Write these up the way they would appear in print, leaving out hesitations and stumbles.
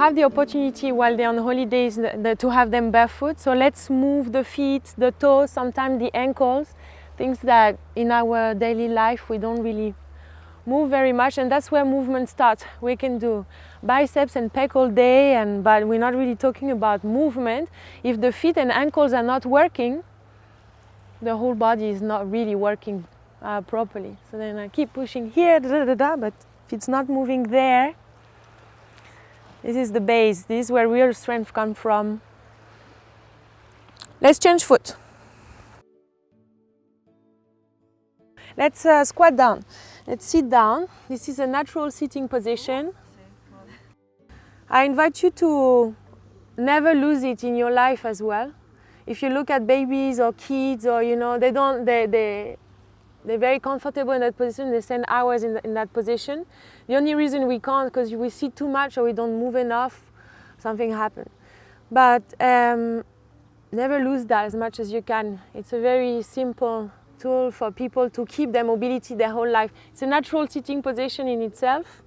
have the opportunity while they're on holidays to have them barefoot. So let's move the feet, the toes, sometimes the ankles, things that in our daily life we don't really move very much, and that's where movement starts. We can do biceps and pec all day, but we're not really talking about movement. If the feet and ankles are not working, the whole body is not really working properly. So then I keep pushing here, but if it's not moving there, this is the base. This is where real strength comes from. Let's change foot. Let's squat down. Let's sit down. This is a natural sitting position. I invite you to never lose it in your life as well. If you look at babies or kids, or they're very comfortable in that position. They spend hours in that position. The only reason we can't, because we sit too much or we don't move enough, something happens. But never lose that as much as you can. It's a very simple tool for people to keep their mobility their whole life. It's a natural sitting position in itself.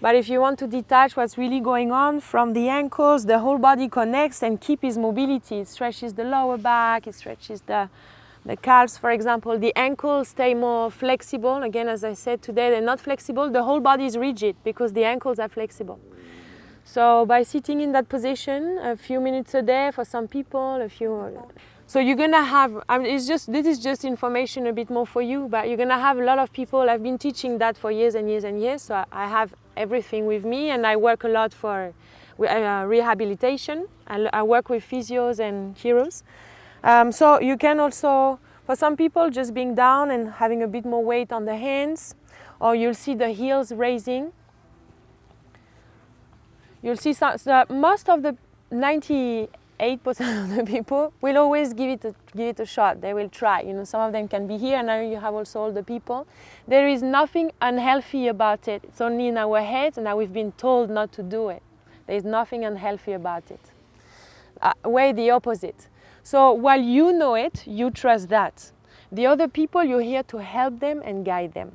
But if you want to detach what's really going on from the ankles, the whole body connects and keep its mobility. It stretches the lower back, it stretches the calves, for example. The ankles stay more flexible. Again, as I said today, they're not flexible. The whole body is rigid because the ankles are flexible. So by sitting in that position a few minutes a day for some people, so you're gonna have, this is just information a bit more for you, but you're gonna have a lot of people. I've been teaching that for years and years and years, so I have everything with me, and I work a lot for rehabilitation. I work with physios and chiros. So you can also, for some people, just being down and having a bit more weight on the hands, or you'll see the heels raising. You'll see most of the 98% of the people will always give it a shot. They will try. Some of them can be here, and now you have also all the people. There is nothing unhealthy about it. It's only in our heads, and now we've been told not to do it. There is nothing unhealthy about it. Way the opposite. So while you know it, you trust that. The other people, you're here to help them and guide them.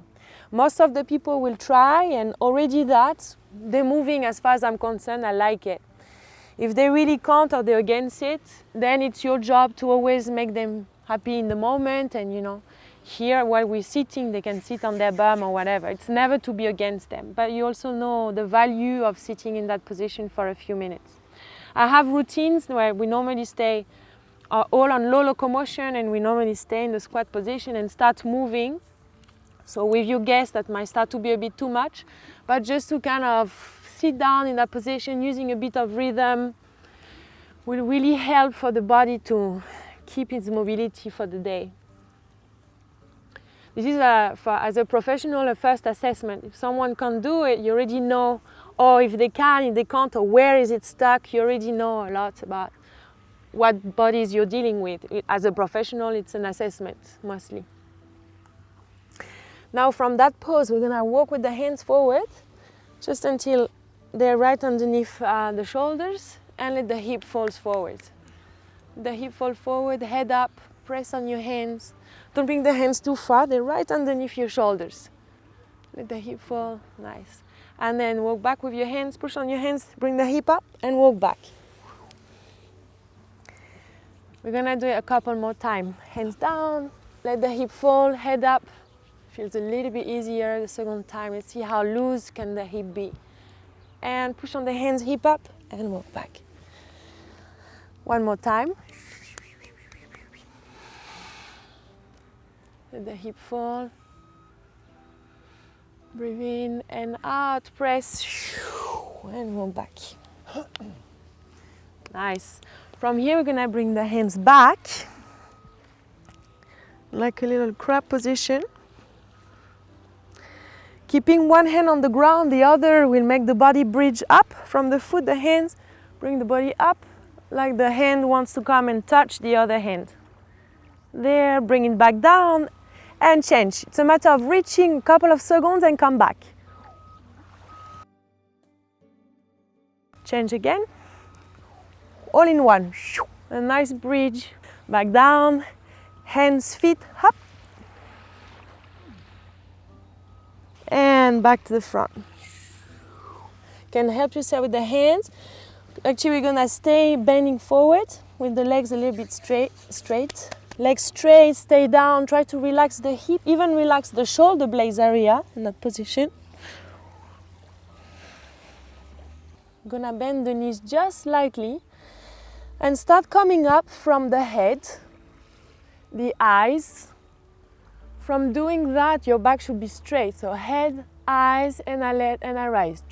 Most of the people will try, and already they're moving. As far as I'm concerned, I like it. If they really can't or they're against it, then it's your job to always make them happy in the moment, and here while we're sitting, they can sit on their bum or whatever. It's never to be against them, but you also know the value of sitting in that position for a few minutes. I have routines where we normally stay all on low locomotion, and we normally stay in the squat position and start moving. So with your guests, that might start to be a bit too much, but just to kind of sit down in that position using a bit of rhythm will really help for the body to keep its mobility for the day. This is, as a professional, a first assessment. If someone can't do it, you already know, or if they can, if they can't, or where is it stuck, you already know a lot about what bodies you're dealing with. As a professional, it's an assessment, mostly. Now from that pose, we're gonna walk with the hands forward, just until they're right underneath the shoulders, and let the hip falls forward. The hip fall forward, head up, press on your hands. Don't bring the hands too far, they're right underneath your shoulders. Let the hip fall, nice. And then walk back with your hands, push on your hands, bring the hip up, and walk back. We're gonna do it a couple more times. Hands down, let the hip fall, head up. Feels a little bit easier the second time. Let's see how loose can the hip be. And push on the hands, hip up, and walk back. One more time. Let the hip fall. Breathe in and out, press, and walk back. Nice. From here, we're gonna bring the hands back, like a little crab position. Keeping one hand on the ground, the other will make the body bridge up from the foot, the hands, bring the body up, like the hand wants to come and touch the other hand. There, bring it back down, and change. It's a matter of reaching a couple of seconds and come back. Change again. All in one. A nice bridge. Back down. Hands, feet, up. And back to the front. can help yourself with the hands. Actually, we're gonna stay bending forward with the legs a little bit straight. Legs straight, stay down, try to relax the hip, even relax the shoulder blades area in that position. Gonna bend the knees just slightly and start coming up from the head, the eyes. From doing that, your back should be straight. So head, eyes, and I rise.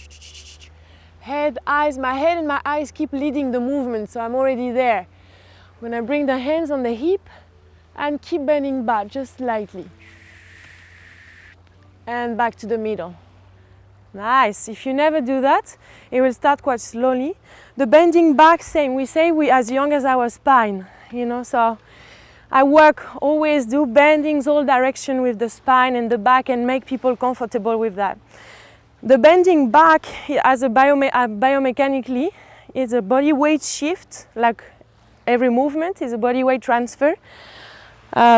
Head, eyes, my head and my eyes keep leading the movement, so I'm already there. When I bring the hands on the hip and keep bending back just slightly. And back to the middle. Nice. If you never do that, it will start quite slowly. The bending back, same. We say we as young as our spine, you know, so I always do bendings all direction with the spine and the back and make people comfortable with that. The bending back as a biomechanically is a body weight shift, like every movement is a body weight transfer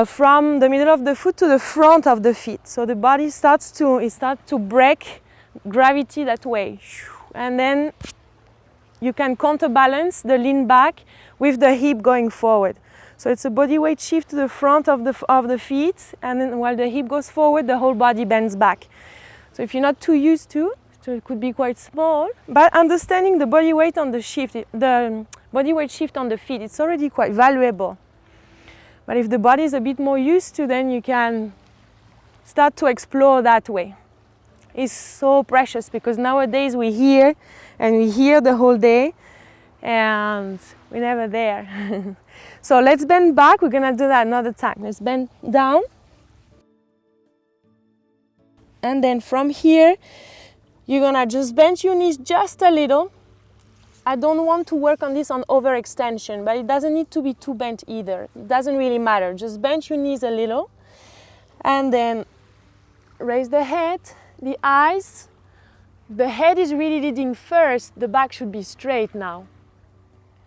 from the middle of the foot to the front of the feet. So the body starts to break gravity that way, and then you can counterbalance the lean back with the hip going forward. So it's a body weight shift to the front of the feet, and then while the hip goes forward, the whole body bends back. So if you're not too used to, so it could be quite small, but understanding the body weight on the shift, the body weight shift on the feet, it's already quite valuable. But if the body is a bit more used to, then you can start to explore that way. It's so precious because nowadays we hear the whole day and we're never there. So let's bend back. We're gonna do that another time. Let's bend down. And then from here, you're gonna just bend your knees just a little. I don't want to work on this on overextension, but it doesn't need to be too bent either. It doesn't really matter. Just bend your knees a little and then raise the head. The eyes, the head is really leading first, the back should be straight now.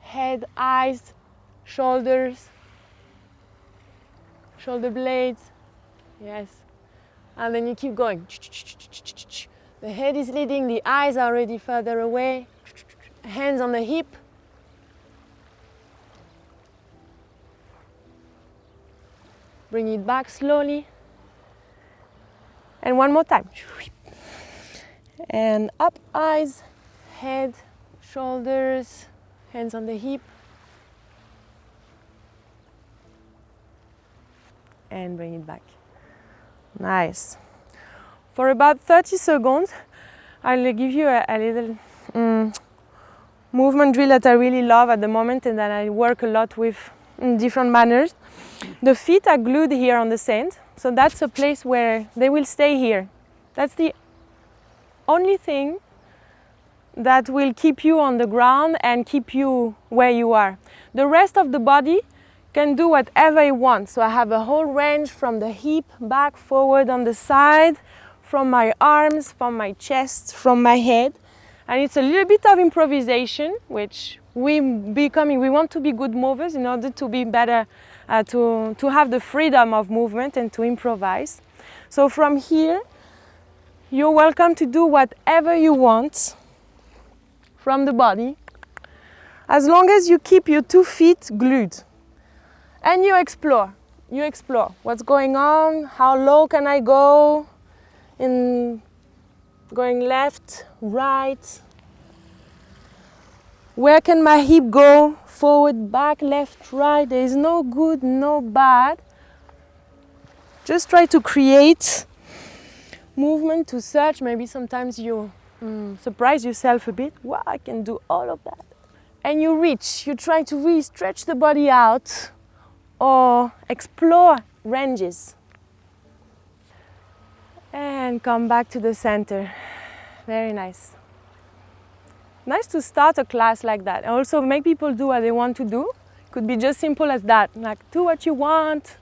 Head, eyes, shoulders, shoulder blades, yes. And then you keep going. The head is leading, the eyes are already further away. Hands on the hip. Bring it back slowly. And one more time. And up, eyes, head, shoulders, hands on the hip. And bring it back. Nice. For about 30 seconds, I'll give you a little movement drill that I really love at the moment and that I work a lot with in different manners. The feet are glued here on the sand. So that's a place where they will stay here. That's the only thing that will keep you on the ground and keep you where you are. The rest of the body can do whatever it wants. So I have a whole range from the hip, back, forward, on the side, from my arms, from my chest, from my head. And it's a little bit of improvisation, which we want to be good movers in order to be better, to have the freedom of movement and to improvise. So from here, you're welcome to do whatever you want from the body, as long as you keep your 2 feet glued. And you explore what's going on, how low can I go, in going left, right, where can my hip go, forward, back, left, right. There is no good, no bad. Just try to create movement, to search. Maybe sometimes you surprise yourself a bit. Wow, I can do all of that. And you reach, you try to really stretch the body out or explore ranges. And come back to the center. Very nice. Nice to start a class like that. And also make people do what they want to do. Could be just simple as that. Like, do what you want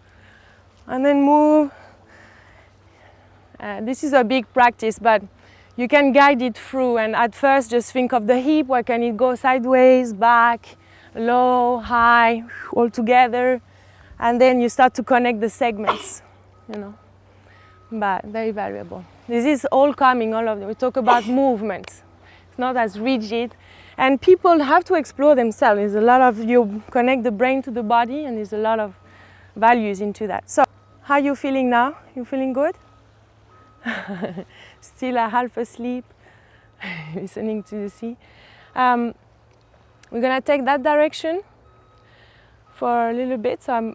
and then move. This is a big practice, but you can guide it through. And at first, just think of the hip. Where can it go sideways, back, low, high, all together. And then you start to connect the segments, you know. But very valuable. This is all coming, all of them. We talk about movement. it's not as rigid. And people have to explore themselves. There's a lot of, you connect the brain to the body, and there's a lot of values into that. So, how are you feeling now? You feeling good? Still half asleep, listening to the sea. We're gonna take that direction for a little bit. So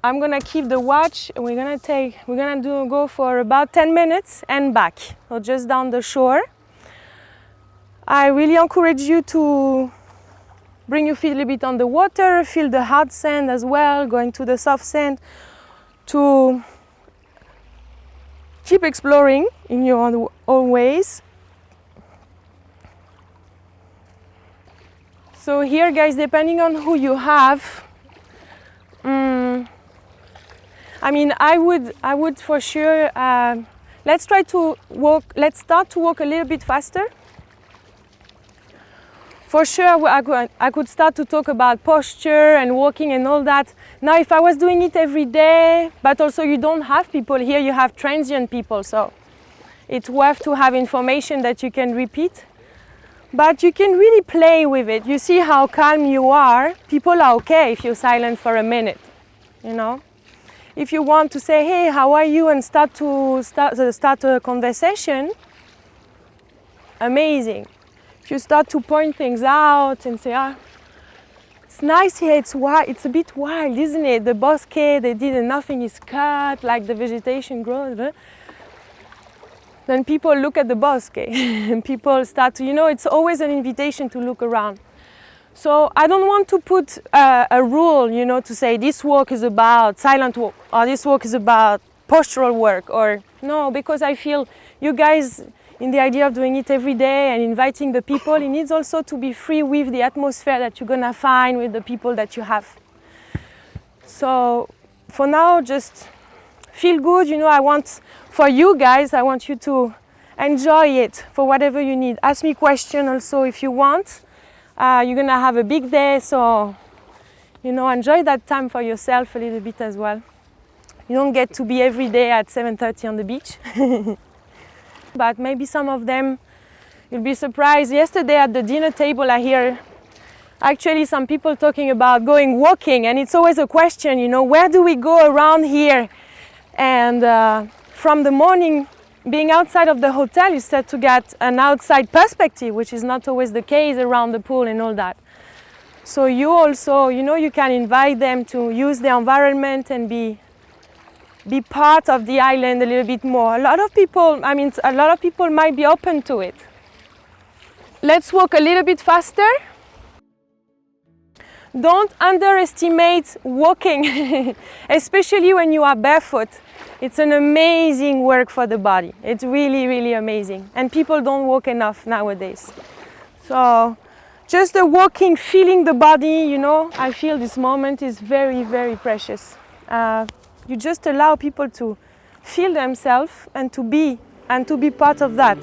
I'm gonna keep the watch, and we're gonna go for about 10 minutes and back, or just down the shore. I really encourage you to bring your feet a little bit on the water, feel the hard sand as well, going to the soft sand, to keep exploring in your own ways. So here, guys, depending on who you have, I mean, I would for sure, let's start to walk a little bit faster. For sure, I could start to talk about posture and walking and all that. Now, if I was doing it every day, but also you don't have people here, you have transient people, so it's worth to have information that you can repeat. But you can really play with it. You see how calm you are. People are okay if you're silent for a minute, you know. If you want to say, hey, how are you, and start a conversation, amazing. If you start to point things out and say, it's nice here, it's wild, it's a bit wild, isn't it? The bosque, they did and nothing is cut, like the vegetation grows. Then people look at the bosque and people start to, it's always an invitation to look around. So I don't want to put a rule, to say this walk is about silent walk, or this walk is about postural work, or no, because I feel you guys, in the idea of doing it every day and inviting the people, it needs also to be free with the atmosphere that you're gonna find with the people that you have. So for now, just feel good. For you guys, I want you to enjoy it for whatever you need. Ask me questions also if you want. You're gonna have a big day, so enjoy that time for yourself a little bit as well. You don't get to be every day at 7:30 on the beach. But maybe some of them, you'll be surprised. Yesterday at the dinner table, I hear actually some people talking about going walking, and it's always a question, where do we go around here? And from the morning, being outside of the hotel, you start to get an outside perspective, which is not always the case around the pool and all that. So you also, you can invite them to use the environment and be part of the island a little bit more. A lot of people might be open to it. Let's walk a little bit faster. Don't underestimate walking, especially when you are barefoot. It's an amazing work for the body. It's really, really amazing. And people don't walk enough nowadays. So just the walking, feeling the body, I feel this moment is very, very precious. You just allow people to feel themselves and to be part of that.